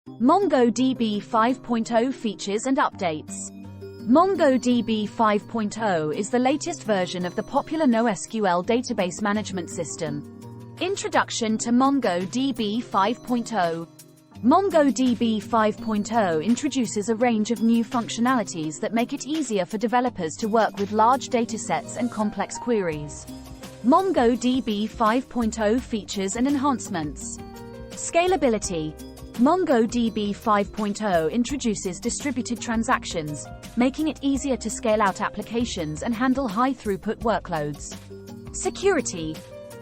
MongoDB 5.0 features and updates. MongoDB 5.0 is the latest version of the popular NoSQL database management system. Introduction to MongoDB 5.0. MongoDB 5.0 introduces a range of new functionalities that make it easier for developers to work with large datasets and complex queries. MongoDB 5.0 features and enhancements. Scalability. MongoDB 5.0 introduces distributed transactions, making it easier to scale out applications and handle high-throughput workloads. Security.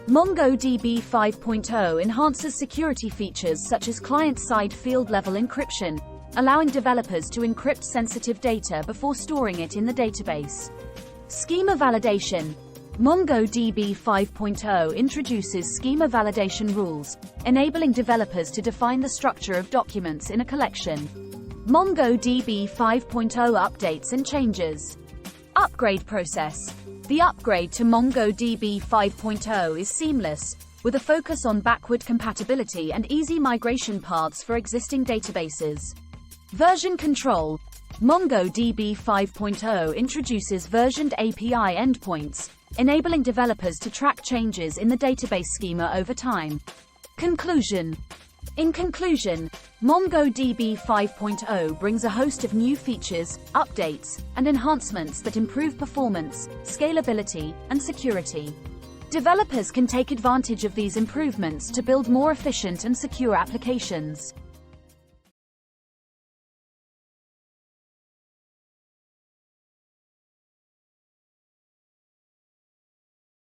MongoDB 5.0 enhances security features such as client-side field-level encryption, allowing developers to encrypt sensitive data before storing it in the database. Schema validation. MongoDB 5.0 introduces schema validation rules, enabling developers to define the structure of documents in a collection. MongoDB 5.0 updates and changes. Upgrade process. The upgrade to MongoDB 5.0 is seamless, with a focus on backward compatibility and easy migration paths for existing databases. Version control. MongoDB 5.0 introduces versioned API endpoints, enabling developers to track changes in the database schema over time. Conclusion. In conclusion, MongoDB 5.0 brings a host of new features, updates, and enhancements that improve performance, scalability, and security. Developers can take advantage of these improvements to build more efficient and secure applications.